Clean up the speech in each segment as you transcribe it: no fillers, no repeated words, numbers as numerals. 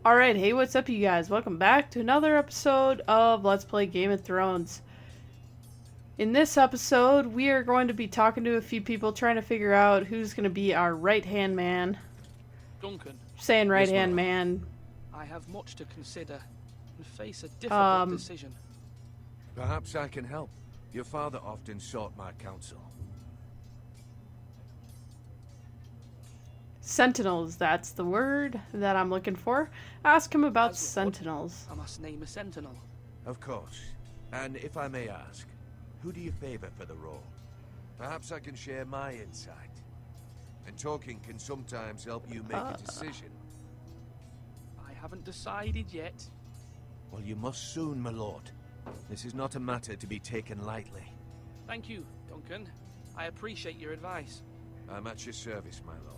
Alright, hey, what's up you guys? Welcome back to another episode of Let's Play Game of Thrones. In this episode, we are going to be talking to a few people, trying to figure out who's going to be our right-hand man. Duncan. Saying right-hand man. I have much to consider and face a difficult decision. Perhaps I can help. Your father often sought my counsel. Sentinels, that's the word that I'm looking for. Ask him about sentinels. I must name a sentinel. Of course. And if I may ask, who do you favor for the role? Perhaps I can share my insight. And talking can sometimes help you make a decision. I haven't decided yet. Well, you must soon, my lord. This is not a matter to be taken lightly. Thank you, Duncan. I appreciate your advice. I'm at your service, my lord.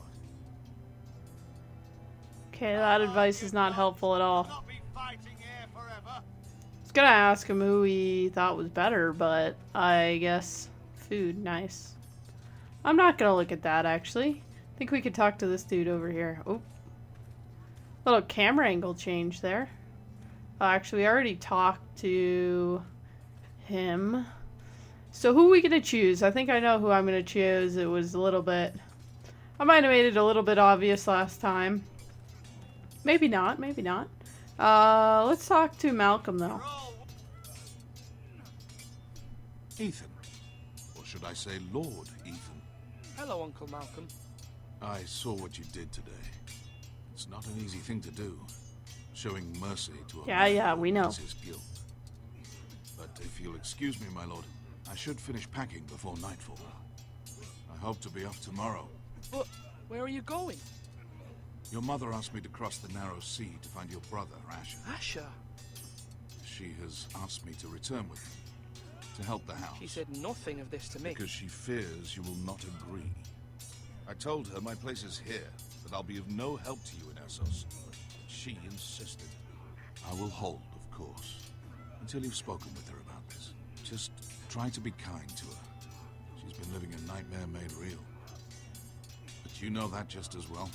Okay, that advice is not helpful at all. I was gonna ask him who he thought was better, but I guess food, nice. I'm not gonna look at that, actually. I think we could talk to this dude over here. Oh. Little camera angle change there. Actually, we already talked to him. So who are we gonna choose? I think I know who I'm gonna choose. It was a little bit... I might have made it a little bit obvious last time. Maybe not, maybe not. Let's talk to Malcolm, though. Ethan. Or should I say Lord Ethan? Hello, Uncle Malcolm. I saw what you did today. It's not an easy thing to do. Showing mercy to a man we know. is his guilt. But if you'll excuse me, my lord, I should finish packing before nightfall. I hope to be off tomorrow. But where are you going? Your mother asked me to cross the narrow sea to find your brother, Asher. Asher? She has asked me to return with him, to help the house. She said nothing of this to me. Because she fears you will not agree. I told her my place is here, that I'll be of no help to you in Essos. But she insisted. I will hold, of course, until you've spoken with her about this. Just try to be kind to her. She's been living a nightmare made real. But you know that just as well.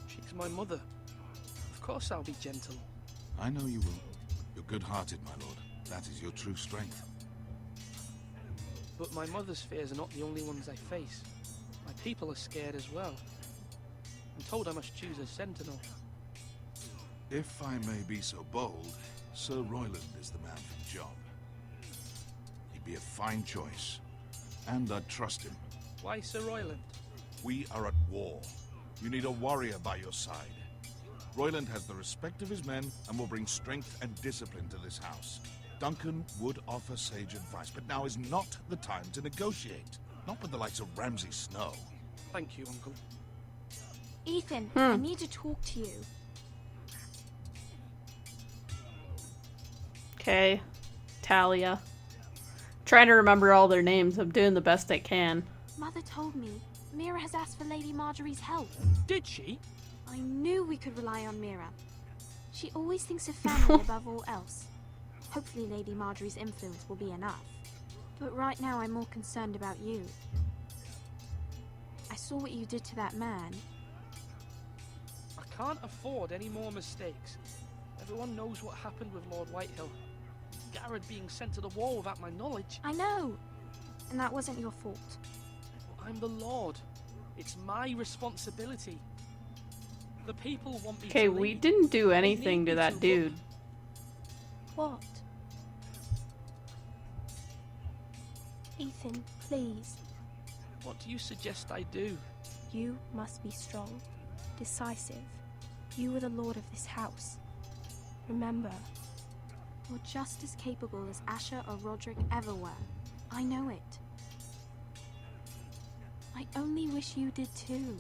She's my mother. Of course I'll be gentle. I know you will. You're good-hearted, my lord. That is your true strength. But my mother's fears are not the only ones I face. My people are scared as well. I'm told I must choose a sentinel. If I may be so bold, Sir Royland is the man for the job. He'd be a fine choice, and I'd trust him. Why Sir Royland? We are at war. You need a warrior by your side. Royland has the respect of his men and will bring strength and discipline to this house. Duncan would offer sage advice, but now is not the time to negotiate. Not with the likes of Ramsay Snow. Thank you, Uncle. Ethan, I need to talk to you. Okay. Talia. Trying to remember all their names. I'm doing the best I can. Mother told me Mira has asked for Lady Marjorie's help. Did she? I knew we could rely on Mira. She always thinks of family above all else. Hopefully Lady Marjorie's influence will be enough. But right now I'm more concerned about you. I saw what you did to that man. I can't afford any more mistakes. Everyone knows what happened with Lord Whitehill. Garrett being sent to the wall without my knowledge. I know. And that wasn't your fault. I'm the Lord. It's my responsibility. The people want me to Okay, leave. we didn't do anything They to need me that dude. What? Ethan, please. What do you suggest I do? You must be strong, decisive. You are the lord of this house. Remember, you're just as capable as Asher or Roderick ever were. I know it. I only wish you did too.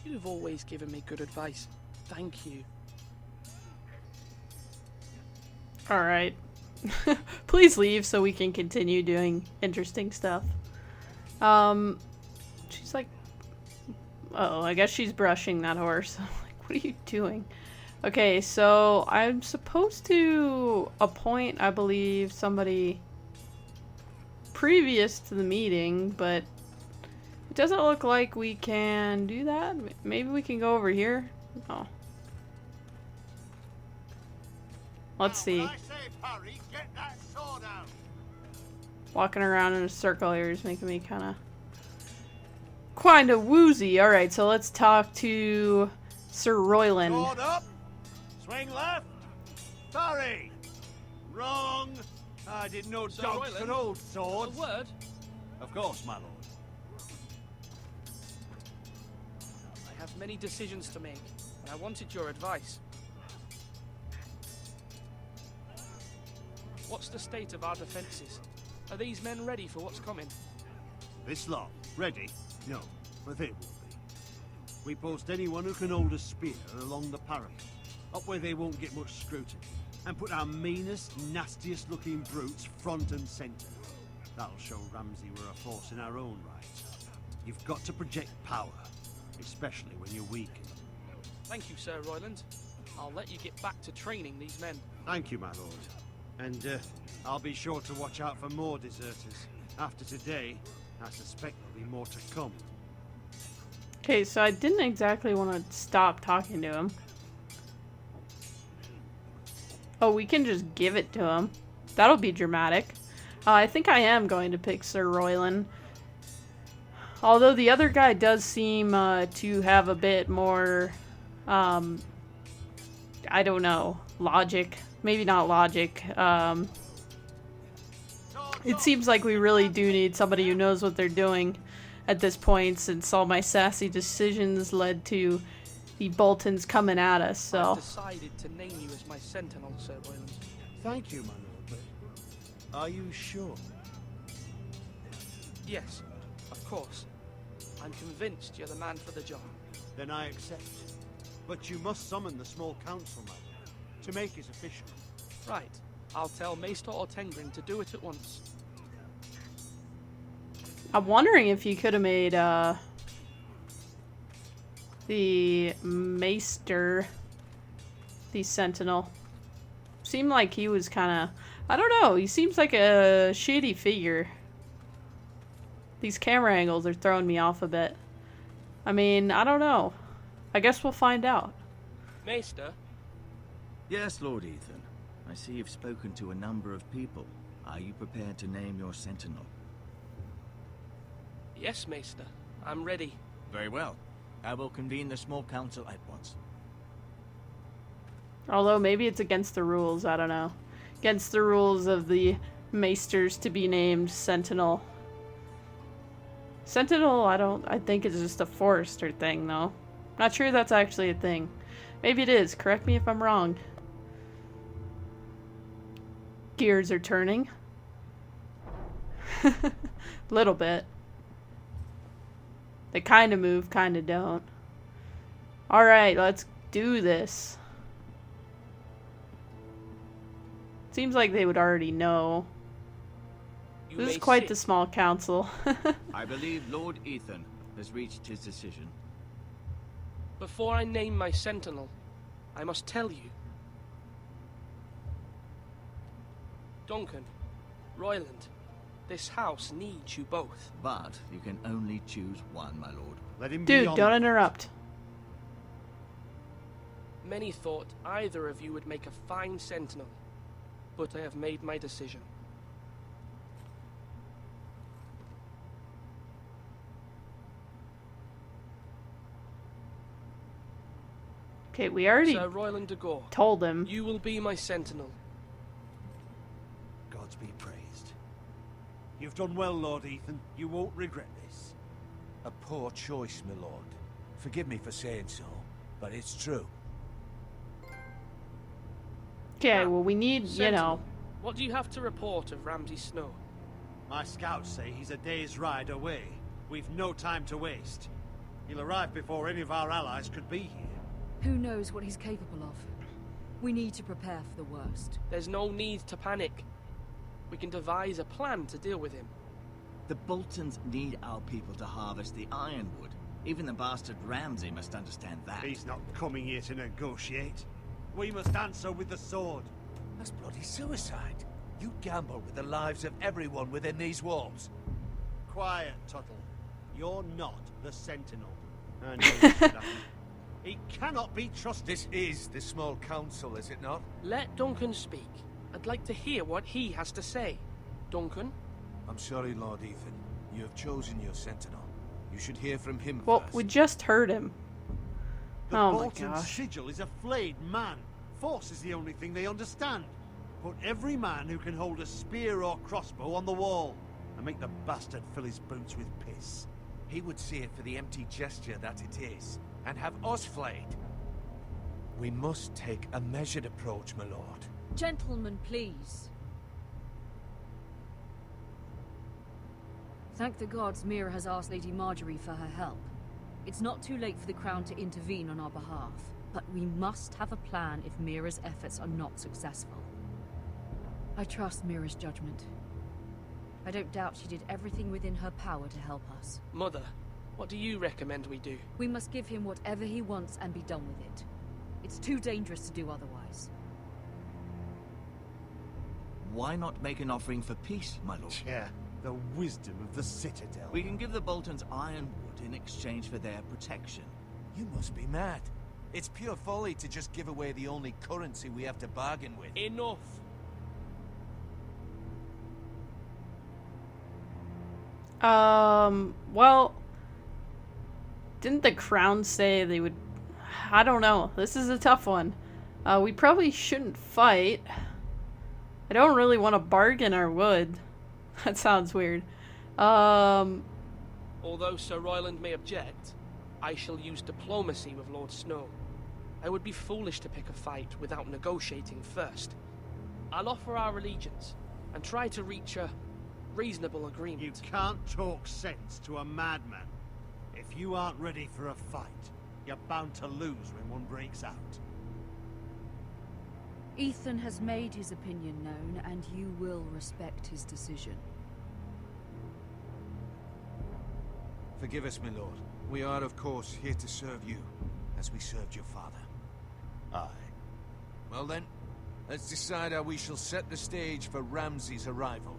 You've always given me good advice. Thank you. Alright. Please leave so we can continue doing interesting stuff. She's like... Oh, I guess she's brushing that horse. I'm like, what are you doing? Okay, so I'm supposed to appoint, I believe, somebody previous to the meeting, but it doesn't look like we can do that. Maybe we can go over here. Oh. Let's see. When I say parry, get that sword out. Walking around in a circle here is making me kind of woozy. Alright, so let's talk to Sir Royland. Sword up. Swing left. Parry. Wrong. I didn't know Sir dogs Royland, could hold A swords. word? Of course, my lord. I have many decisions to make, and I wanted your advice. What's the state of our defences? Are these men ready for what's coming? This lot, ready? No, but they will be. We post anyone who can hold a spear along the parapet, up where they won't get much scrutiny, and put our meanest, nastiest looking brutes front and centre. That'll show Ramsay we're a force in our own right. You've got to project power, especially when you're weakened. Thank you, Sir Royland. I'll let you get back to training these men. Thank you, my lord. And I'll be sure to watch out for more deserters. After today, I suspect there'll be more to come. Okay, so I didn't exactly want to stop talking to him. Oh, we can just give it to him. That'll be dramatic. I think I am going to pick Sir Royland. Although the other guy does seem to have a bit more, I don't know, logic. Maybe not logic. It seems like we really do need somebody who knows what they're doing at this point, since all my sassy decisions led to the Boltons coming at us, so. I've decided to name you as my sentinel, Sir Royland. Thank you, my lord, but are you sure? Yes, of course. I'm convinced you're the man for the job. Then I accept. But you must summon the small council, my lord, to make it official. Right. I'll tell Maester Ortengrin to do it at once. I'm wondering if you could have made, the Maester the Sentinel. Seemed like he was kind of, I don't know, he seems like a shady figure. These camera angles are throwing me off a bit. I mean, I don't know. I guess we'll find out. Maester? Yes, Lord Ethan. I see you've spoken to a number of people. Are you prepared to name your sentinel? Yes, Maester. I'm ready. Very well. I will convene the small council at once. Although maybe it's against the rules, I don't know. Against the rules of the Maesters to be named Sentinel. Sentinel, I think it's just a Forester thing, though. Not sure that's actually a thing. Maybe it is. Correct me if I'm wrong. Gears are turning. Little bit. They kind of move, kind of don't. Alright, let's do this. Seems like they would already know. You This may is quite sit. the small council. I believe Lord Ethan has reached his decision. Before I name my sentinel, I must tell you. Duncan, Royland, this house needs you both. But you can only choose one, my lord. Let him be Dude, on. don't interrupt. Many thought either of you would make a fine sentinel, but I have made my decision. Okay, we already Sir Royland de Gore, told him. you will be my sentinel. Gods be praised. You've done well, Lord Ethan. You won't regret this. A poor choice, my lord. Forgive me for saying so, but it's true. Okay, well we need, you Sentinel, know. what do you have to report of Ramsay Snow? My scouts say he's a day's ride away. We've no time to waste. He'll arrive before any of our allies could be here. Who knows what he's capable of? We need to prepare for the worst. There's no need to panic. We can devise a plan to deal with him. The Boltons need our people to harvest the ironwood. Even the bastard Ramsay must understand that. He's not coming here to negotiate. We must answer with the sword. That's bloody suicide. You gamble with the lives of everyone within these walls. Quiet, Tuttle. You're not the Sentinel. I know you should have. He cannot be trusted. This is the small council, is it not? Let Duncan speak. I'd like to hear what he has to say. Duncan? I'm sorry, Lord Ethan. You have chosen your sentinel. You should hear from him Well, first. we just heard him. The Oh my Bolton gosh. sigil is a flayed man. Force is the only thing they understand. Put every man who can hold a spear or crossbow on the wall, and make the bastard fill his boots with piss. He would see it for the empty gesture that it is, and have us flayed. We must take a measured approach, my lord. Gentlemen, please. Thank the gods Mira has asked Lady Marjorie for her help. It's not too late for the Crown to intervene on our behalf, but we must have a plan if Mira's efforts are not successful. I trust Mira's judgment. I don't doubt she did everything within her power to help us. Mother, what do you recommend we do? We must give him whatever he wants and be done with it. It's too dangerous to do otherwise. Why not make an offering for peace, my lord? Yeah, the wisdom of the Citadel. We can give the Boltons ironwood in exchange for their protection. You must be mad. It's pure folly to just give away the only currency we have to bargain with. Enough! Well, didn't the Crown say they would... I don't know. This is a tough one. We probably shouldn't fight. I don't really want to bargain our wood. That sounds weird. Although Sir Royland may object, I shall use diplomacy with Lord Snow. I would be foolish to pick a fight without negotiating first. I'll offer our allegiance, and try to reach a reasonable agreement. You can't talk sense to a madman. If you aren't ready for a fight, you're bound to lose when one breaks out. Ethan has made his opinion known, and you will respect his decision. Forgive us, my lord. We are, of course, here to serve you, as we served your father. Aye. Well then, let's decide how we shall set the stage for Ramsay's arrival.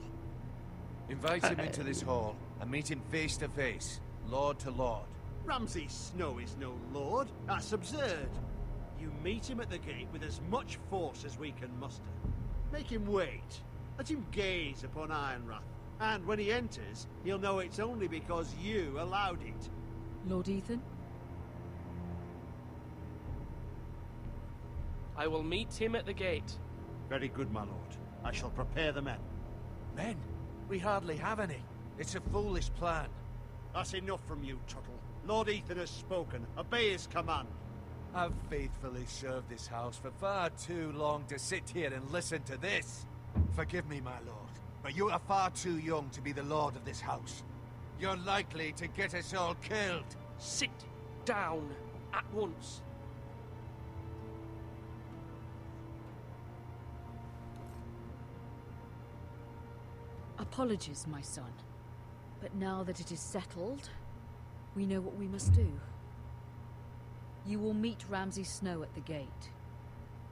Invite him into this hall, and meet him face to face, lord to lord. Ramsay Snow is no lord. That's absurd. You meet him at the gate with as much force as we can muster. Make him wait. Let him gaze upon Ironrath. And when he enters, he'll know it's only because you allowed it. Lord Ethan? I will meet him at the gate. Very good, my lord. I shall prepare the men. Men? We hardly have any. It's a foolish plan. That's enough from you, Tuttle. Lord Ethan has spoken. Obey his command. I've faithfully served this house for far too long to sit here and listen to this. Forgive me, my lord, but you are far too young to be the lord of this house. You're likely to get us all killed. Sit down at once. Apologies, my son. But now that it is settled, we know what we must do. You will meet Ramsay Snow at the gate,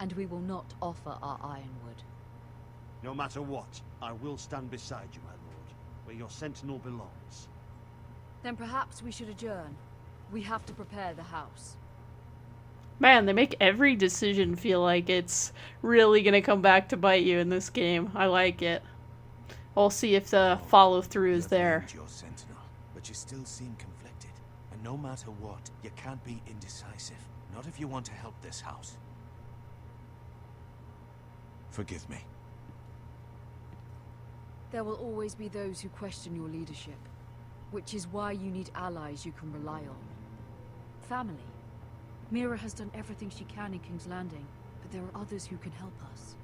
and we will not offer our ironwood. No matter what, I will stand beside you, my lord, where your sentinel belongs. Then perhaps we should adjourn. We have to prepare the house. Man, they make every decision feel like it's really gonna come back to bite you in this game. I like it. We'll see if the follow-through is there. You have named your sentinel, but you still seem conflicted. And no matter what, you can't be indecisive. Not if you want to help this house. Forgive me. There will always be those who question your leadership, which is why you need allies you can rely on. Family. Mira has done everything she can in King's Landing, but there are others who can help us.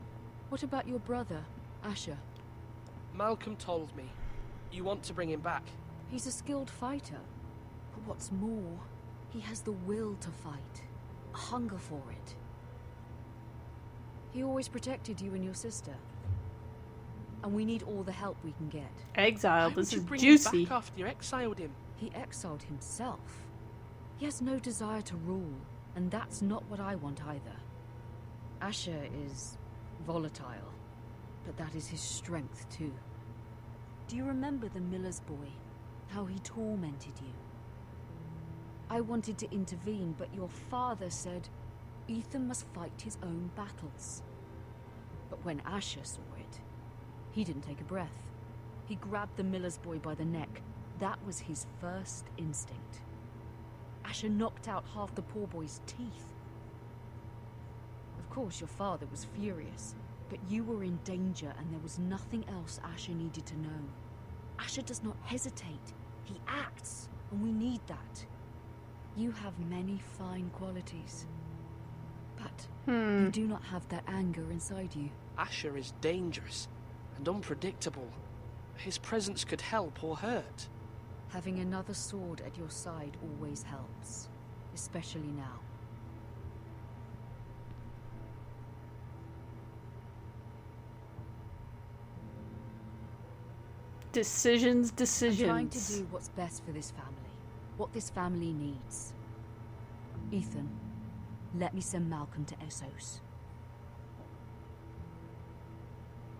What about your brother, Asher? Malcolm told me. You want to bring him back. He's a skilled fighter. But what's more, he has the will to fight. A hunger for it. He always protected you and your sister. And we need all the help we can get. Exile, Why this would you is bring juicy. him back after you exiled him? He exiled himself. He has no desire to rule, and that's not what I want either. Asher is volatile, but that is his strength too. Do you remember the miller's boy? How he tormented you? I wanted to intervene, but your father said Ethan must fight his own battles. But when Asher saw it, he didn't take a breath. He grabbed the miller's boy by the neck. That was his first instinct. Asher knocked out half the poor boy's teeth. Of course, your father was furious, but you were in danger and there was nothing else Asher needed to know. Asher does not hesitate. He acts, and we need that. You have many fine qualities, but you do not have that anger inside you. Asher is dangerous and unpredictable. His presence could help or hurt. Having another sword at your side always helps, especially now. Decisions. I'm trying to do what's best for this family, what this family needs. Ethan, let me send Malcolm to Essos.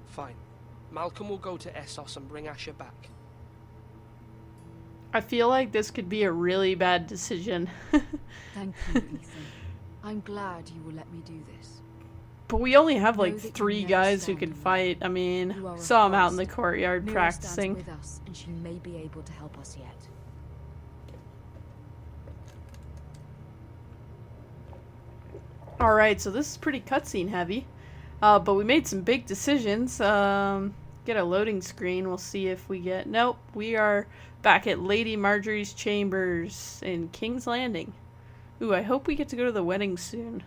Fine. Malcolm will go to Essos and bring Asher back. I feel like this could be a really bad decision. Thank you, Ethan. I'm glad you will let me do this. But we only have like Know that you 3 never guys who stand can alone. fight. I mean, You are a saw him out in the forest. courtyard Mira practicing. stands with us, and she may be able to help us yet. Alright, so this is pretty cutscene heavy. But we made some big decisions. Get a loading screen. We'll see if we get... Nope, we are back at Lady Marjorie's chambers in King's Landing. Ooh, I hope we get to go to the wedding soon.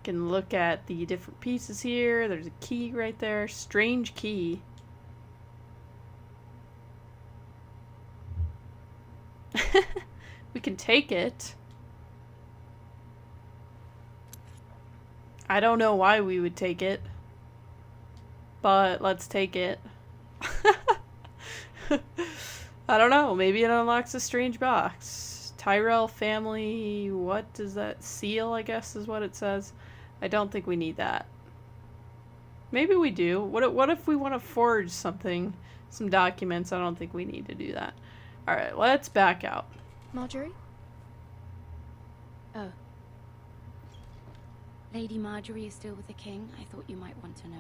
Can look at the different pieces here. There's a key right there. Strange key. We can take it. I don't know why we would take it, but let's take it. I don't know. Maybe it unlocks a strange box. Tyrell family. What does that seal? I guess is what it says. I don't think we need that. Maybe we do. What if we want to forge something, some documents? I don't think we need to do that. All right, let's back out. Marjorie? Oh. Lady Marjorie is still with the king? I thought you might want to know.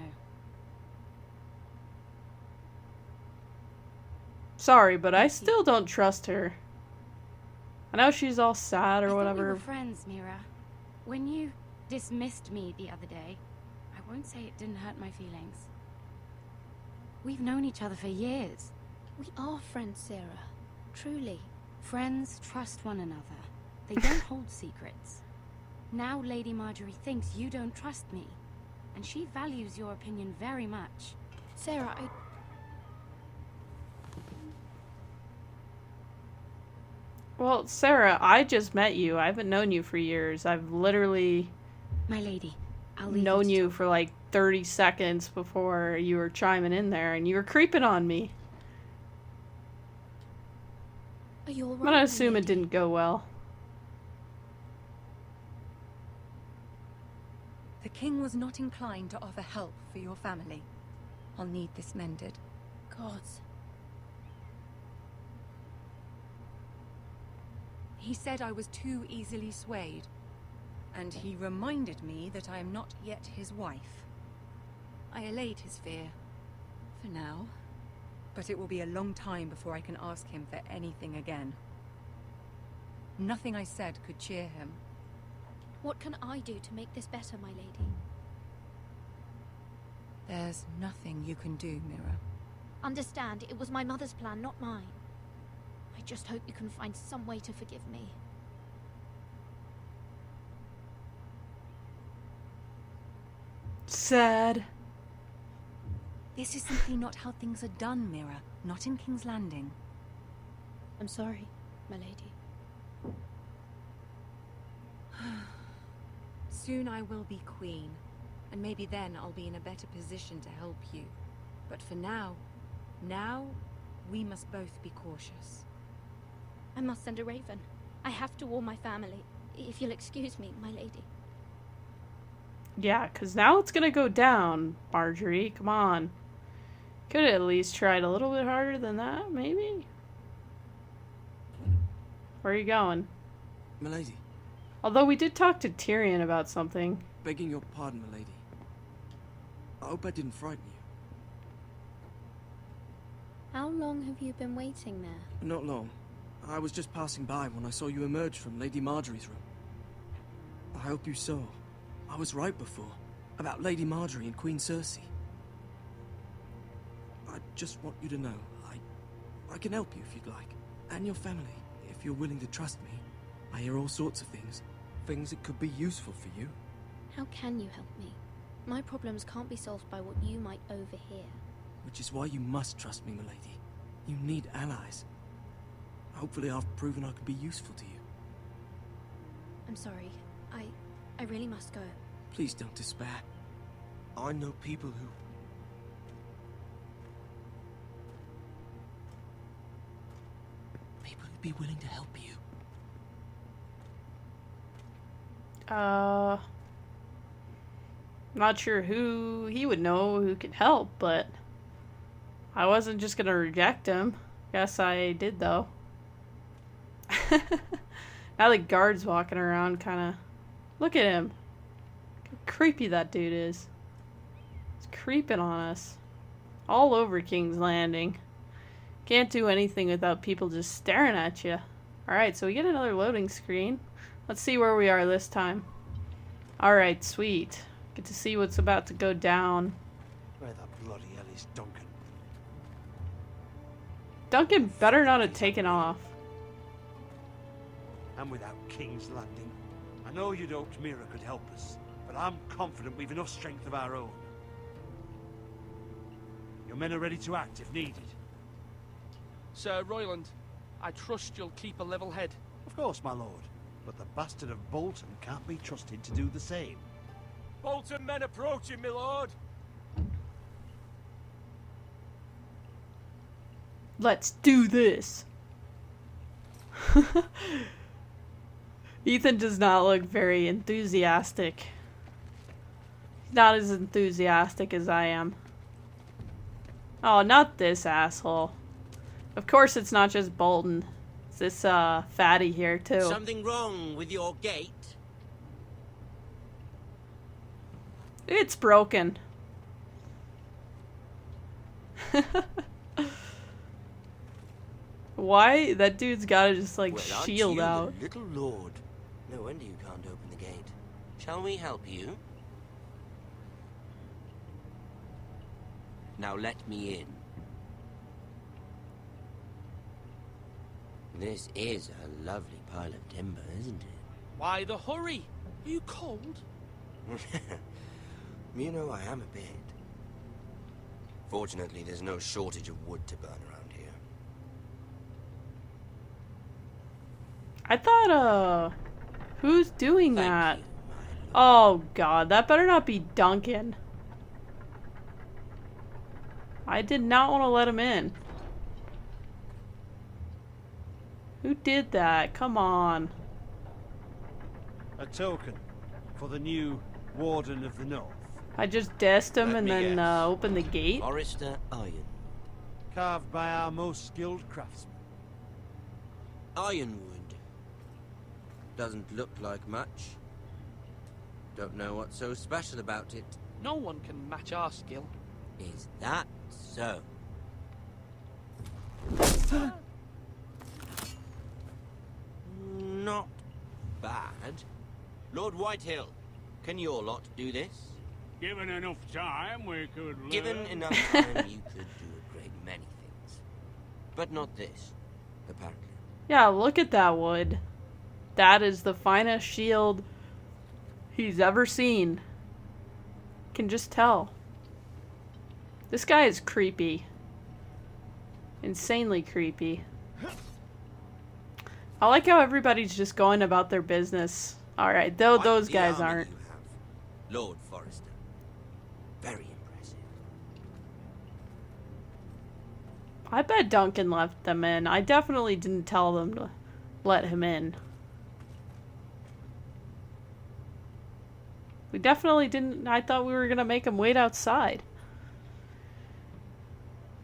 Sorry, but I still don't trust her. I know she's all sad or I thought we whatever. were friends, Mira. When you dismissed me the other day, I won't say it didn't hurt my feelings. We've known each other for years. We are friends, Sarah. Truly. Friends trust one another. They don't hold secrets. Now Lady Marjorie thinks you don't trust me, and she values your opinion very much. Sarah, Well, Sarah, I just met you. I haven't known you for years. I've literally My lady, I'll leave known to you talk. for like 30 seconds before you were chiming in there and you were creeping on me. are you I'm alright? gonna assume it didn't go well. The king was not inclined to offer help for your family. I'll need this mended. Gods. He said I was too easily swayed, and he reminded me that I am not yet his wife. I allayed his fear, for now, but it will be a long time before I can ask him for anything again. Nothing I said could cheer him. What can I do to make this better, my lady? There's nothing you can do, Mira. Understand, it was my mother's plan, not mine. I just hope you can find some way to forgive me. Sad. This is simply not how things are done, Mira. Not in King's Landing. I'm sorry, my lady. Soon I will be queen, and maybe then I'll be in a better position to help you. But for now, we must both be cautious. I must send a raven. I have to warn my family. If you'll excuse me, my lady. Yeah, because now it's gonna go down, Marjorie. Come on. Could have at least tried a little bit harder than that, maybe? Where are you going? Milady, Although we did talk to Tyrion about something. begging your pardon, milady. I hope I didn't frighten you. How long have you been waiting there? Not long. I was just passing by when I saw you emerge from Lady Marjorie's room. I hope you saw. I was right before. About Lady Marjorie and Queen Cersei. I just want you to know, I can help you if you'd like. And your family, if you're willing to trust me. I hear all sorts of things. Things that could be useful for you. How can you help me? My problems can't be solved by what you might overhear. Which is why you must trust me, milady. You need allies. Hopefully I've proven I can be useful to you. I'm sorry. I really must go. Please don't despair. I know people who... People who'd be willing to help you. Not sure who he would know who could help, but I wasn't just gonna reject him. Guess I did, though. Now the guard's walking around, kinda... Look at him. How creepy that dude is. He's creeping on us. All over King's Landing. Can't do anything without people just staring at you. Alright, so we get another loading screen. Let's see where we are this time. Alright, sweet. Get to see what's about to go down. Where the bloody hell is Duncan? Duncan better not have taken off. And without King's Landing. I know you'd hoped Mira could help us, but I'm confident we've enough strength of our own. Your men are ready to act if needed. Sir Royland, I trust you'll keep a level head. Of course, my lord. But the bastard of Bolton can't be trusted to do the same. Bolton men approaching, my lord. Let's do this. Ethan does not look very enthusiastic. Not as enthusiastic as I am. Oh, not this asshole. Of course it's not just Bolton. It's this fatty here too. Something wrong with your gate? It's broken. Why? That dude's gotta just like Well, aren't shield you out. the little lord. No wonder you can't open the gate. Shall we help you? Now let me in. This is a lovely pile of timber, isn't it? Why the hurry? Are you cold? You know, I am a bit. Fortunately, there's no shortage of wood to burn around here. I thought, who's doing Thank that? you, my lord. Oh god, that better not be Duncan. I did not want to let him in. Who did that? Come on. A token for the new Warden of the North. I just dissed him Let and me then guess. opened the gate. Forrester Iron. Carved by our most skilled craftsmen. Ironwood. Doesn't look like much. Don't know what's so special about it. No one can match our skill. Is that so? Not bad. Lord Whitehill, can your lot do this? Given enough time, we could learn. Given enough time, you could do a great many things. But not this, apparently. Yeah, look at that wood. That is the finest shield he's ever seen. Can just tell. This guy is creepy. Insanely creepy. I like how everybody's just going about their business. Alright, though Quite those the guys army aren't. you have, Lord Forrester. Very impressive. I bet Duncan left them in. I definitely didn't tell them to let him in. We definitely didn't. I thought we were gonna make him wait outside.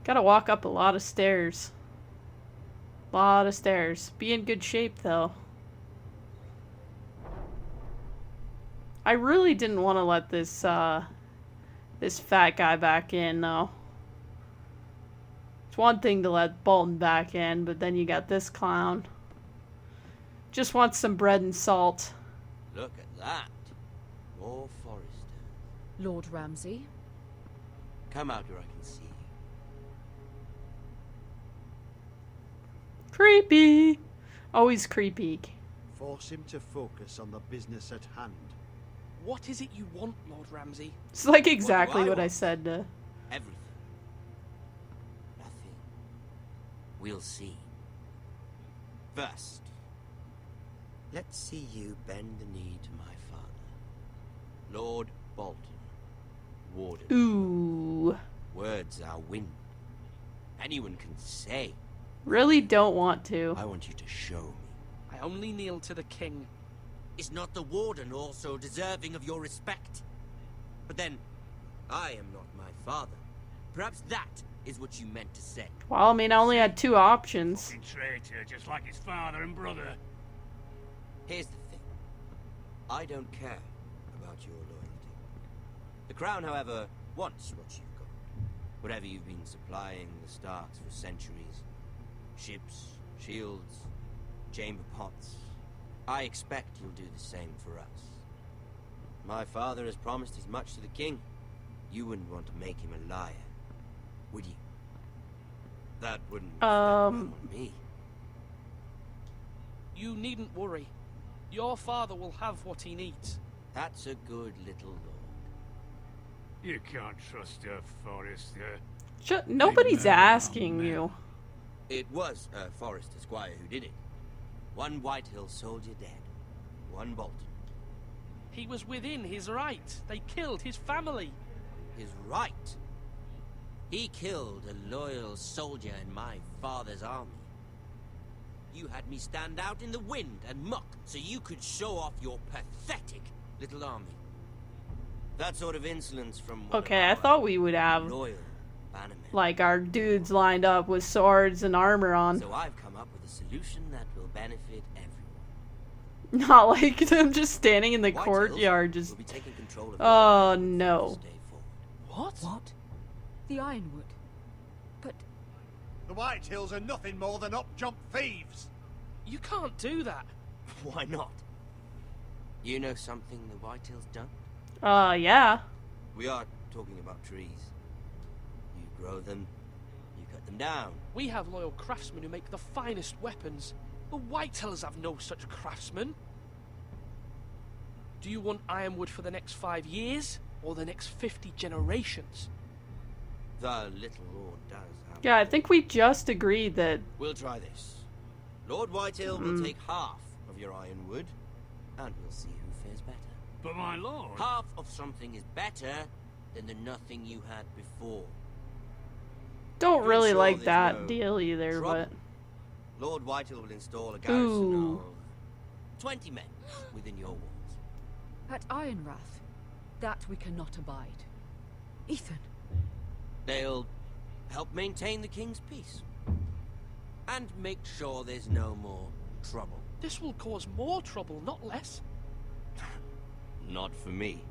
Gotta walk up a lot of stairs. Lot of stairs. Be in good shape, though. I really didn't want to let this, this fat guy back in, though. It's one thing to let Bolton back in, but then you got this clown. Just wants some bread and salt. Look at that. More Forrester. Lord Ramsay? Come out where I can see you. Creepy. Always creepy. Force him to focus on the business at hand. What is it you want, Lord Ramsay? It's like exactly I what I want? said to... Everything. Nothing. We'll see. First, let's see you bend the knee to my father, Lord Bolton, Warden. Ooh. Words are wind. Anyone can say. Really don't want to. I want you to show me. I only kneel to the king. Is not the Warden also deserving of your respect? But then, I am not my father. Perhaps that is what you meant to say. Well, I mean, I only had two options. Fucking traitor, just like his father and brother. Here's the thing. I don't care about your loyalty. The Crown, however, wants what you've got. Whatever you've been supplying the Starks for centuries. Ships, shields, chamber pots. I expect you'll do the same for us. My father has promised as much to the king. You wouldn't want to make him a liar, would you? That wouldn't reflect well on me. You needn't worry. Your father will have what he needs. That's a good little lord. You can't trust her, Forrester. Nobody's asking you. It was a Forrester squire who did it. One Whitehill soldier dead. One Bolton. He was within his right. They killed his family. His right? He killed a loyal soldier in my father's army. You had me stand out in the wind and muck so you could show off your pathetic little army. That sort of insolence from one Okay, I of our thought we would have, loyal bannermen. like, our dudes lined up with swords and armor on. So I've come up with a solution that will benefit everyone. Not like them just standing in the Whitehills courtyard, just... will be taking control of Oh, the from no. this day forward. What? The Ironwood? But The Whitehills are nothing more than up-jump thieves. You can't do that. Why not? You know something the Whitehills don't? Yeah. We are talking about trees. You grow them, you cut them down. We have loyal craftsmen who make the finest weapons. The Whitehills have no such craftsmen. Do you want ironwood for the next 5 years? Or the next 50 generations? The little lord does have... Yeah, I think we just agreed that... We'll try this. Lord Whitehill will take half of your ironwood, and we'll see who fares better. But my lord... Half of something is better than the nothing you had before. Don't Pretty really sure like there's that no deal either, trouble. but... Lord Whitehill will install a garrison Ooh. of 20 men within your walls. at Ironrath, that we cannot abide. Ethan. They'll help maintain the king's peace. And make sure there's no more trouble. This will cause more trouble, not less. Not for me.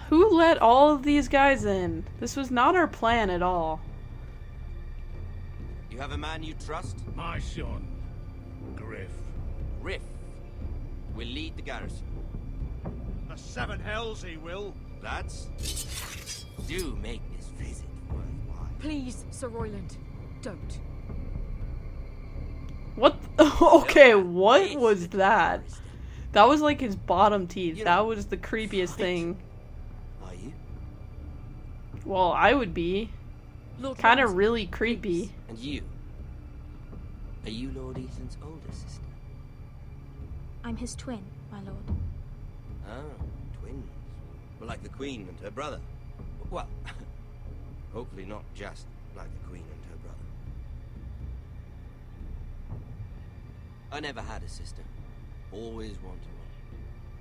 Who let all of these guys in? This was not our plan at all. You have a man you trust? My son, Griff. Griff will lead the garrison. The Seven Hells he will. Lads, do make this visit worthwhile. Please, Sir Royland, don't. What? Okay, what was that? That was like his bottom teeth. That was the creepiest thing. Are you? Well, I would be. Kind of really creepy. And you? Are you Lord Ethan's older sister? I'm his twin, my lord. Oh, twins. Well, like the Queen and her brother. Well, hopefully not just like the Queen and her brother. I never had a sister. Always wanted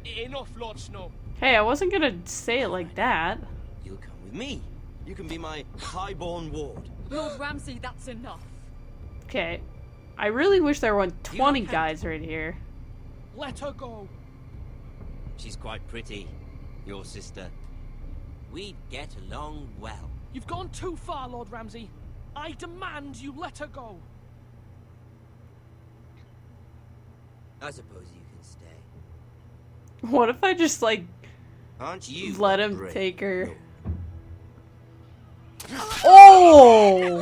one. Enough, Lord Snow. Hey, I wasn't gonna say it like that. You'll come with me. You can be my highborn ward. Lord Ramsay, that's enough. Okay. I really wish there weren't 20 guys right here. Let her go. She's quite pretty, your sister. We'd get along well. You've gone too far, Lord Ramsay. I demand you let her go. I suppose you can stay. What if I just, like, Aren't you let him brave? take her? Oh!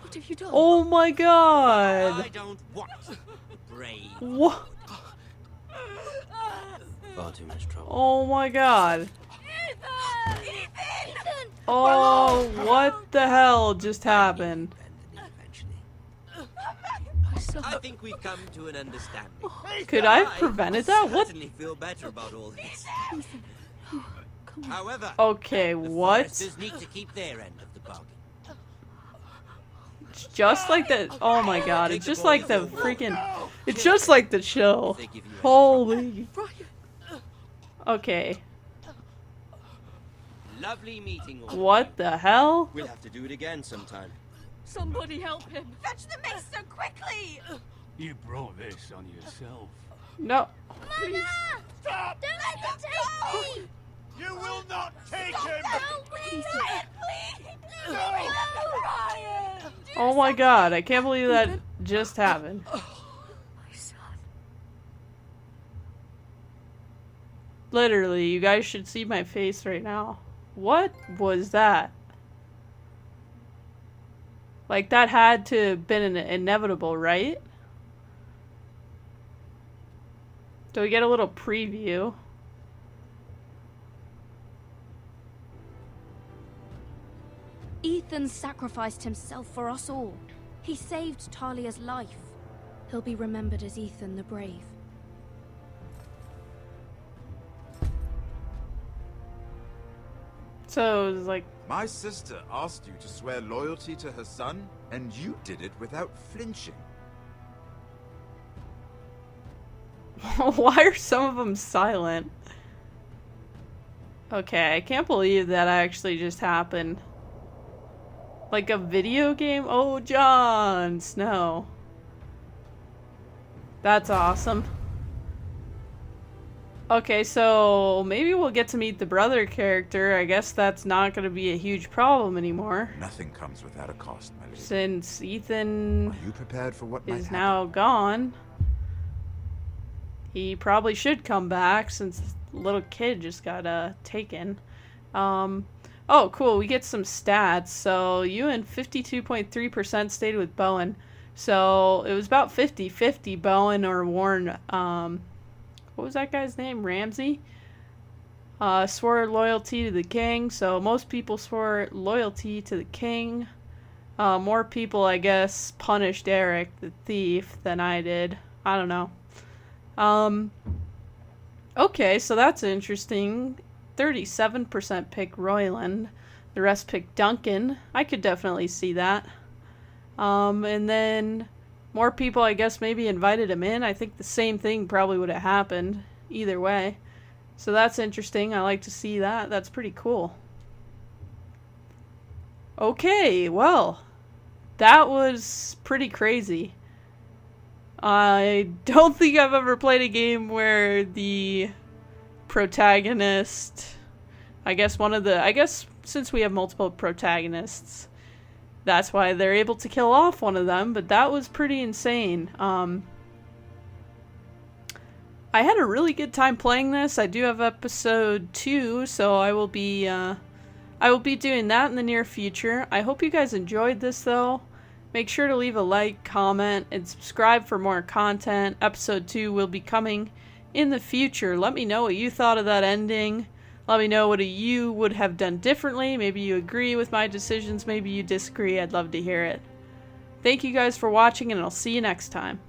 What have you done? Oh my god! I don't want brave. What? Far too much trouble. Oh my god. Ethan! Oh, what the hell just happened? I think we've come to an understanding. Could I have prevented that? What? Certainly feel better about all this. However, Okay, the what? foresters need to keep their end of the bargain. It's just like the. Oh my god, it's just like the freaking. It's just like the show. Holy. Okay. Lovely meeting all. What the hell? We'll have to do it again sometime. Somebody help him. Fetch the maester quickly! You brought this on yourself. No. Mama! Stop! Don't let him take me! You will not take him! Please! Oh my god, I can't believe that just happened. My son. Literally, you guys should see my face right now. What was that? Like, that had to have been inevitable, right? Do we get a little preview? Ethan sacrificed himself for us all. He saved Talia's life. He'll be remembered as Ethan the Brave. So, it was like... My sister asked you to swear loyalty to her son, and you did it without flinching. Why are some of them silent? Okay, I can't believe that actually just happened. Like a video game? Oh, Jon Snow. That's awesome. Okay, so maybe we'll get to meet the brother character. I guess that's not going to be a huge problem anymore. Nothing comes without a cost, my lady. Since Ethan Are you prepared for what might is happen? now gone. He probably should come back since the little kid just got taken. Oh, cool. We get some stats. So Ewan 52.3% stayed with Bowen. So it was about 50-50 Bowen or Warren. What was that guy's name? Ramsay? Swore loyalty to the king. So most people swore loyalty to the king. More people, I guess, punished Eric, the thief, than I did. I don't know. Okay, so that's interesting. 37% pick Royland. The rest pick Duncan. I could definitely see that. And then more people, I guess, maybe invited him in. I think the same thing probably would have happened either way. So that's interesting. I like to see that. That's pretty cool. Okay, well, that was pretty crazy. I don't think I've ever played a game where the protagonist, I guess since we have multiple protagonists, that's why they're able to kill off one of them, but that was pretty insane. I had a really good time playing this. I do have episode 2, so I will be doing that in the near future. I hope you guys enjoyed this though. Make sure to leave a like, comment, and subscribe for more content. Episode 2 will be coming in the future. Let me know what you thought of that ending. Let me know what you would have done differently. Maybe you agree with my decisions. Maybe you disagree. I'd love to hear it. Thank you guys for watching, and I'll see you next time.